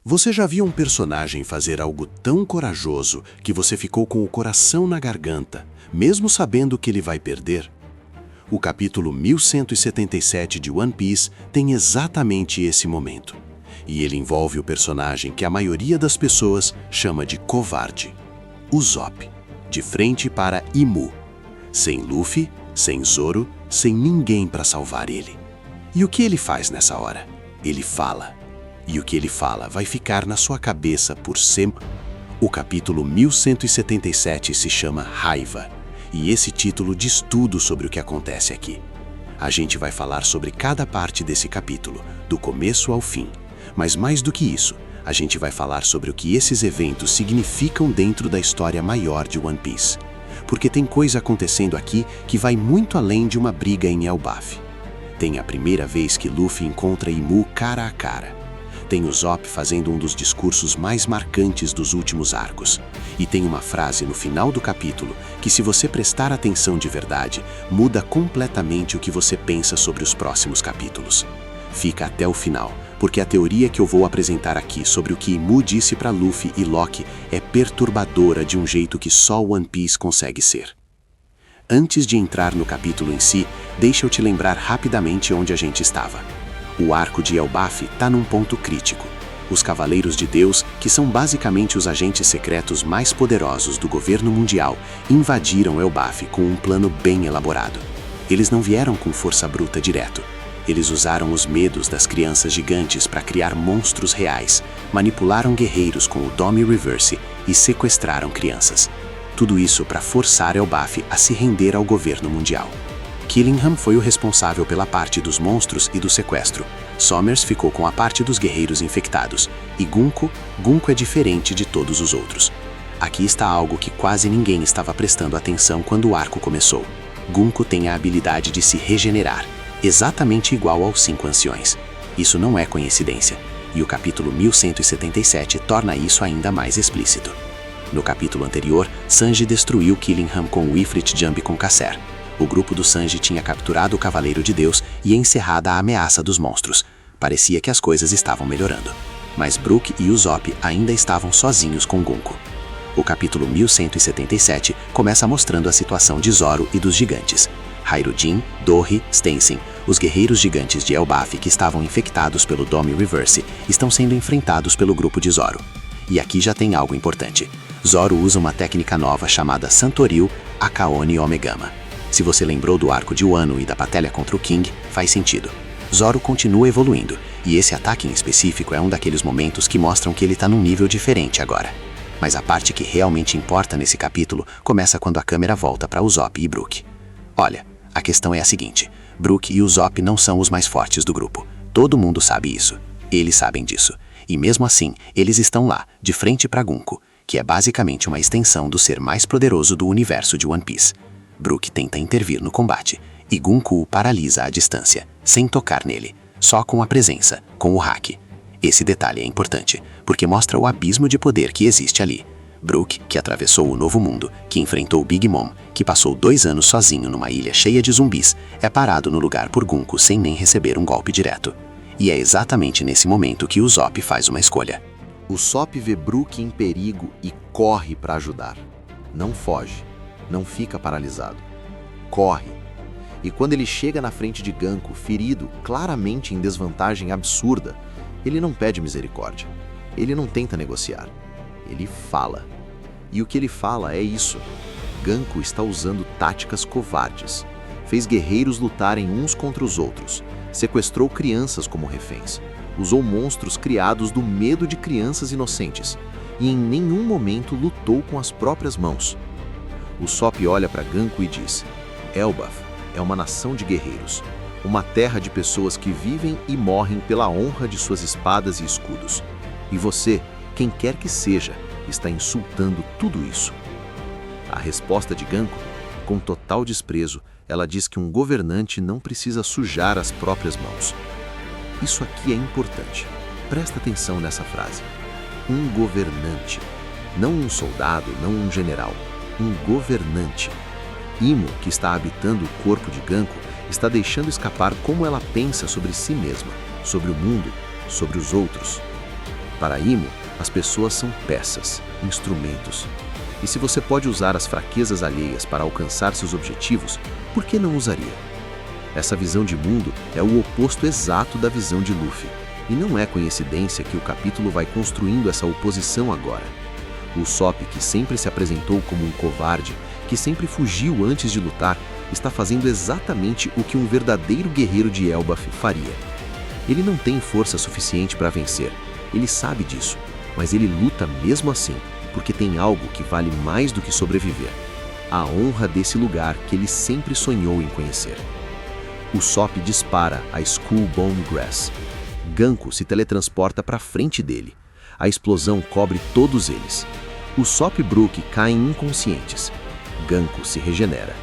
Você já viu um personagem fazer algo tão corajoso que você ficou com o coração na garganta, mesmo sabendo que ele vai perder? O capítulo 1177 de One Piece tem exatamente esse momento. E ele envolve o personagem que a maioria das pessoas chama de covarde, Usopp, de frente para Imu. Sem Luffy, sem Zoro, sem ninguém para salvar ele. E o que ele faz nessa hora? Ele fala. E o que ele fala vai ficar na sua cabeça por sempre. O capítulo 1177 se chama Raiva, e esse título diz tudo sobre o que acontece aqui. A gente vai falar sobre cada parte desse capítulo, do começo ao fim. Mas mais do que isso, a gente vai falar sobre o que esses eventos significam dentro da história maior de One Piece. Porque tem coisa acontecendo aqui que vai muito além de uma briga em Elbaf. Tem a primeira vez que Luffy encontra Imu cara a cara. Tem Usopp fazendo um dos discursos mais marcantes dos últimos arcos. E tem uma frase no final do capítulo que, se você prestar atenção de verdade, muda completamente o que você pensa sobre os próximos capítulos. Fica até o final, porque a teoria que eu vou apresentar aqui sobre o que Imu disse para Luffy e Loki é perturbadora de um jeito que só One Piece consegue ser. Antes de entrar no capítulo em si, deixa eu te lembrar rapidamente onde a gente estava. O arco de Elbaf está num ponto crítico. Os Cavaleiros de Deus, que são basicamente os agentes secretos mais poderosos do governo mundial, invadiram Elbaf com um plano bem elaborado. Eles não vieram com força bruta direto. Eles usaram os medos das crianças gigantes para criar monstros reais, manipularam guerreiros com o Dome Reverse e sequestraram crianças. Tudo isso para forçar Elbaf a se render ao governo mundial. Killingham foi o responsável pela parte dos monstros e do sequestro. Sommers ficou com a parte dos guerreiros infectados. E Gunko é diferente de todos os outros. Aqui está algo que quase ninguém estava prestando atenção quando o arco começou. Gunko tem a habilidade de se regenerar, exatamente igual aos 5 anciões. Isso não é coincidência, e o capítulo 1177 torna isso ainda mais explícito. No capítulo anterior, Sanji destruiu Killingham com o Ifrit Jump com Kasser. O grupo do Sanji tinha capturado o Cavaleiro de Deus e encerrada a ameaça dos monstros. Parecia que as coisas estavam melhorando. Mas Brook e Usopp ainda estavam sozinhos com Gunko. O capítulo 1177 começa mostrando a situação de Zoro e dos gigantes. Hyruddin, Dory, Stensen, os guerreiros gigantes de Elbaf que estavam infectados pelo Dome Reverse, estão sendo enfrentados pelo grupo de Zoro. E aqui já tem algo importante. Zoro usa uma técnica nova chamada Santoril Akaone Omegama. Se você lembrou do arco de Wano e da batalha contra o King, faz sentido. Zoro continua evoluindo, e esse ataque em específico é um daqueles momentos que mostram que ele está num nível diferente agora. Mas a parte que realmente importa nesse capítulo começa quando a câmera volta para Usopp e Brook. Olha, a questão é a seguinte: Brook e Usopp não são os mais fortes do grupo. Todo mundo sabe isso. Eles sabem disso. E mesmo assim, eles estão lá, de frente para Gunko, que é basicamente uma extensão do ser mais poderoso do universo de One Piece. Brook tenta intervir no combate, e Gunko o paralisa à distância, sem tocar nele, só com a presença, com o hack. Esse detalhe é importante, porque mostra o abismo de poder que existe ali. Brook, que atravessou o Novo Mundo, que enfrentou Big Mom, que passou 2 anos sozinho numa ilha cheia de zumbis, é parado no lugar por Gunko sem nem receber um golpe direto. E é exatamente nesse momento que Usopp faz uma escolha. Usopp vê Brook em perigo e corre para ajudar. Não foge. Não fica paralisado. Corre. E quando ele chega na frente de Gunko, ferido, claramente em desvantagem absurda, ele não pede misericórdia. Ele não tenta negociar. Ele fala. E o que ele fala é isso. Gunko está usando táticas covardes. Fez guerreiros lutarem uns contra os outros. Sequestrou crianças como reféns. Usou monstros criados do medo de crianças inocentes. E em nenhum momento lutou com as próprias mãos. Usopp olha para Gunko e diz: Elbaf é uma nação de guerreiros, uma terra de pessoas que vivem e morrem pela honra de suas espadas e escudos. E você, quem quer que seja, está insultando tudo isso. A resposta de Gunko, com total desprezo, ela diz que um governante não precisa sujar as próprias mãos. Isso aqui é importante. Presta atenção nessa frase. Um governante. Não um soldado, não um general. Um governante. Imo, que está habitando o corpo de Gunko, está deixando escapar como ela pensa sobre si mesma, sobre o mundo, sobre os outros. para Imo, as pessoas são peças, instrumentos. E se você pode usar as fraquezas alheias para alcançar seus objetivos, por que não usaria? Essa visão de mundo é o oposto exato da visão de Luffy. E não é coincidência que o capítulo vai construindo essa oposição agora. O Usopp, que sempre se apresentou como um covarde, que sempre fugiu antes de lutar, está fazendo exatamente o que um verdadeiro guerreiro de Elbaf faria. Ele não tem força suficiente para vencer, ele sabe disso, mas ele luta mesmo assim, porque tem algo que vale mais do que sobreviver. A honra desse lugar que ele sempre sonhou em conhecer. Usopp dispara a Skull Bone Grass. Ganku se teletransporta para frente dele. A explosão cobre todos eles. Usopp e Brook caem inconscientes. Ganku se regenera.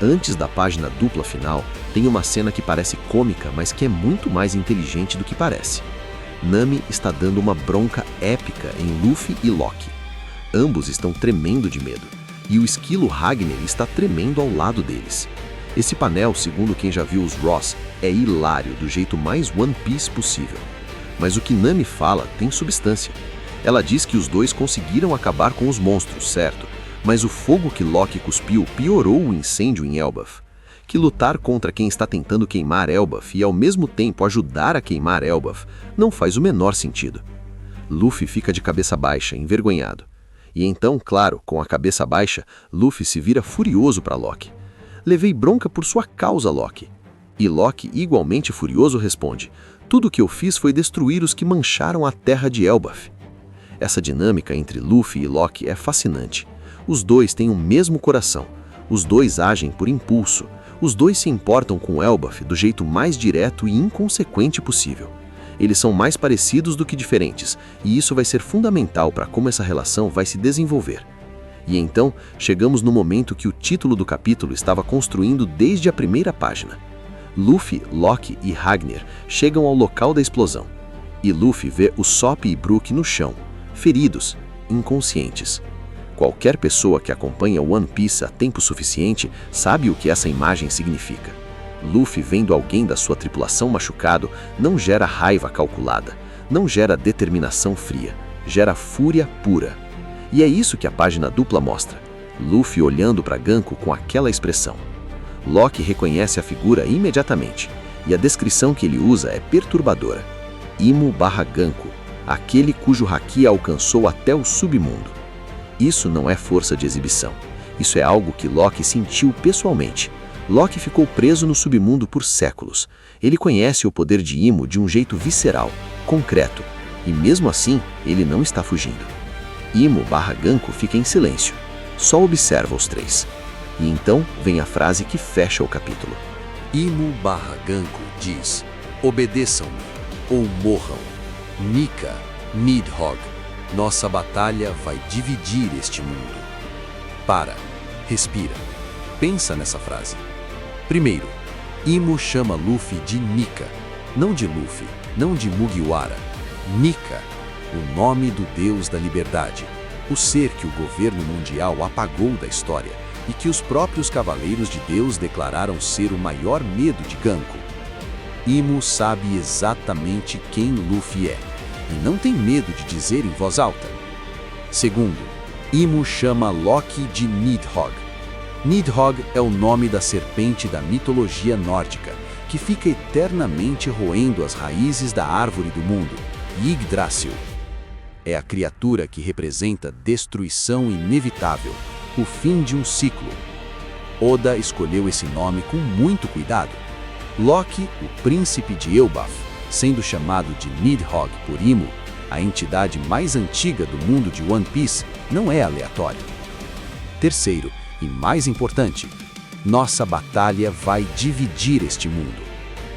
Antes da página dupla final, tem uma cena que parece cômica, mas que é muito mais inteligente do que parece. Nami está dando uma bronca épica em Luffy e Loki. Ambos estão tremendo de medo, e o esquilo Ragnar está tremendo ao lado deles. Esse painel, segundo quem já viu os Ross, é hilário do jeito mais One Piece possível. Mas o que Nami fala tem substância. Ela diz que os dois conseguiram acabar com os monstros, certo? Mas o fogo que Loki cuspiu piorou o incêndio em Elbaf. Que lutar contra quem está tentando queimar Elbaf e ao mesmo tempo ajudar a queimar Elbaf não faz o menor sentido. Luffy fica de cabeça baixa, envergonhado. E então, claro, com a cabeça baixa, Luffy se vira furioso para Loki. Levei bronca por sua causa, Loki. E Loki, igualmente furioso, responde: tudo o que eu fiz foi destruir os que mancharam a terra de Elbaf. Essa dinâmica entre Luffy e Loki é fascinante. Os dois têm o mesmo coração. Os dois agem por impulso. Os dois se importam com Elbaf do jeito mais direto e inconsequente possível. Eles são mais parecidos do que diferentes, e isso vai ser fundamental para como essa relação vai se desenvolver. E então, chegamos no momento que o título do capítulo estava construindo desde a primeira página. Luffy, Loki e Ragnar chegam ao local da explosão. E Luffy vê Usopp e Brook no chão, feridos, inconscientes. Qualquer pessoa que acompanha One Piece há tempo suficiente sabe o que essa imagem significa. Luffy vendo alguém da sua tripulação machucado não gera raiva calculada, não gera determinação fria, gera fúria pura. E é isso que a página dupla mostra. Luffy olhando para Ganku com aquela expressão. Loki reconhece a figura imediatamente, e a descrição que ele usa é perturbadora. Imo/Ganku, aquele cujo haki alcançou até o submundo. Isso não é força de exibição. Isso é algo que Loki sentiu pessoalmente. Loki ficou preso no submundo por séculos. Ele conhece o poder de Imo de um jeito visceral, concreto, e mesmo assim ele não está fugindo. Imo/Ganku fica em silêncio, só observa os três. E então vem a frase que fecha o capítulo. Imo/Ganku diz: obedeçam-me ou morram. Nika, Nidhogg, nossa batalha vai dividir este mundo. Para, respira, pensa nessa frase. Primeiro, Imo chama Luffy de Nika, não de Luffy, não de Mugiwara. Nika, o nome do deus da liberdade, o ser que o governo mundial apagou da história e que os próprios cavaleiros de Deus declararam ser o maior medo de Ganku. Imo sabe exatamente quem Luffy é e não tem medo de dizer em voz alta. Segundo, Imo chama Loki de Nidhogg. Nidhogg é o nome da serpente da mitologia nórdica, que fica eternamente roendo as raízes da árvore do mundo, Yggdrasil. É a criatura que representa destruição inevitável, o fim de um ciclo. Oda escolheu esse nome com muito cuidado. Loki, o príncipe de Elbaf, sendo chamado de Nidhogg por Imo, a entidade mais antiga do mundo de One Piece, não é aleatório. Terceiro, e mais importante, nossa batalha vai dividir este mundo.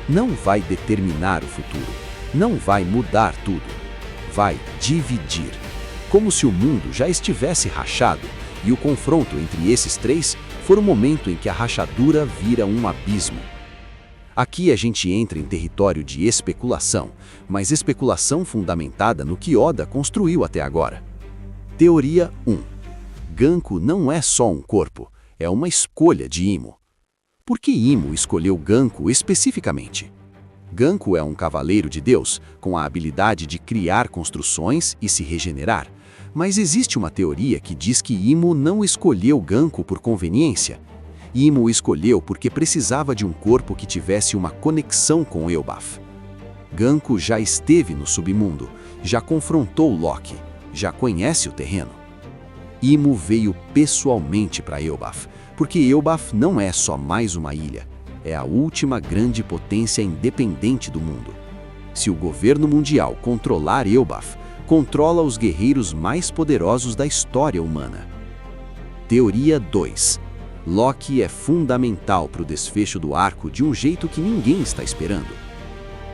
Não vai determinar o futuro, não vai mudar tudo. Vai dividir. Como se o mundo já estivesse rachado e o confronto entre esses três for o momento em que a rachadura vira um abismo. Aqui a gente entra em território de especulação, mas especulação fundamentada no que Oda construiu até agora. Teoria 1. Ganku não é só um corpo, é uma escolha de Imo. Por que Imo escolheu Ganku especificamente? Ganku é um cavaleiro de Deus, com a habilidade de criar construções e se regenerar. Mas existe uma teoria que diz que Imo não escolheu Ganku por conveniência. Imo o escolheu porque precisava de um corpo que tivesse uma conexão com Elbaf. Ganku já esteve no submundo, já confrontou Loki, já conhece o terreno. Imo veio pessoalmente para Elbaf, porque Elbaf não é só mais uma ilha, é a última grande potência independente do mundo. Se o governo mundial controlar Elbaf, controla os guerreiros mais poderosos da história humana. Teoria 2. Loki é fundamental para o desfecho do arco de um jeito que ninguém está esperando.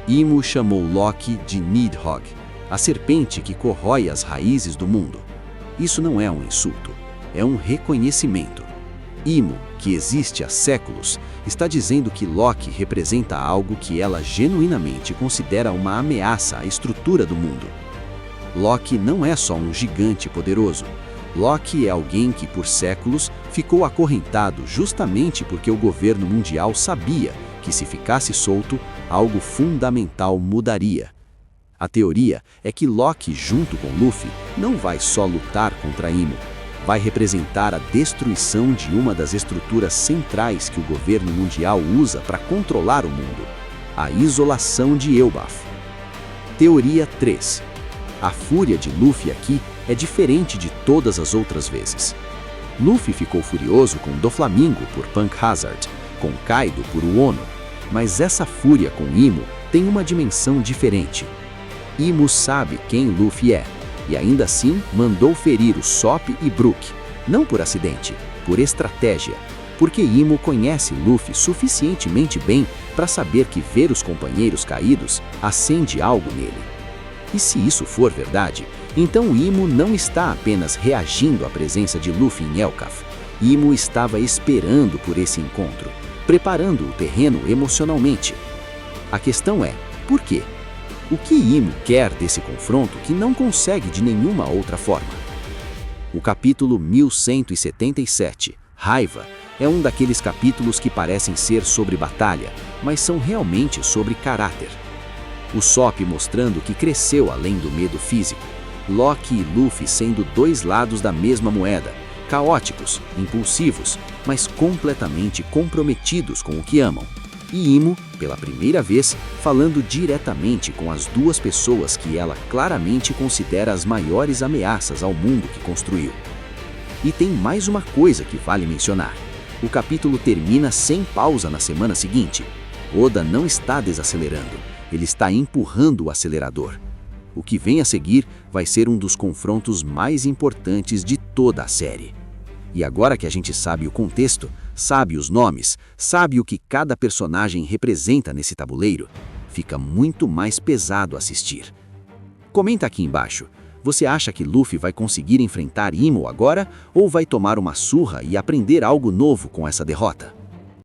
Imo chamou Loki de Nidhogg, a serpente que corrói as raízes do mundo. Isso não é um insulto, é um reconhecimento. Imo, que existe há séculos, está dizendo que Loki representa algo que ela genuinamente considera uma ameaça à estrutura do mundo. Loki não é só um gigante poderoso. Loki é alguém que, por séculos, ficou acorrentado justamente porque o governo mundial sabia que, se ficasse solto, algo fundamental mudaria. A teoria é que Loki, junto com Luffy, não vai só lutar contra Imo, vai representar a destruição de uma das estruturas centrais que o governo mundial usa para controlar o mundo, a isolação de Elbaf. Teoria 3. A fúria de Luffy aqui é diferente de todas as outras vezes. Luffy ficou furioso com Doflamingo por Punk Hazard, com Kaido por Wano, mas essa fúria com Imo tem uma dimensão diferente. Imo sabe quem Luffy é, e ainda assim mandou ferir o Sop e Brook, não por acidente, por estratégia, porque Imo conhece Luffy suficientemente bem para saber que ver os companheiros caídos acende algo nele. E se isso for verdade, então Imo não está apenas reagindo à presença de Luffy em Elbaf. Imo estava esperando por esse encontro, preparando o terreno emocionalmente. A questão é, por quê? O que Imo quer desse confronto que não consegue de nenhuma outra forma? O capítulo 1177, Raiva, é um daqueles capítulos que parecem ser sobre batalha, mas são realmente sobre caráter. O Sop mostrando que cresceu além do medo físico. Loki e Luffy sendo dois lados da mesma moeda, caóticos, impulsivos, mas completamente comprometidos com o que amam. E Imo, pela primeira vez, falando diretamente com as duas pessoas que ela claramente considera as maiores ameaças ao mundo que construiu. E tem mais uma coisa que vale mencionar. O capítulo termina sem pausa na semana seguinte. Oda não está desacelerando, ele está empurrando o acelerador. O que vem a seguir vai ser um dos confrontos mais importantes de toda a série. E agora que a gente sabe o contexto, sabe os nomes, sabe o que cada personagem representa nesse tabuleiro, fica muito mais pesado assistir. Comenta aqui embaixo, você acha que Luffy vai conseguir enfrentar Imo agora ou vai tomar uma surra e aprender algo novo com essa derrota?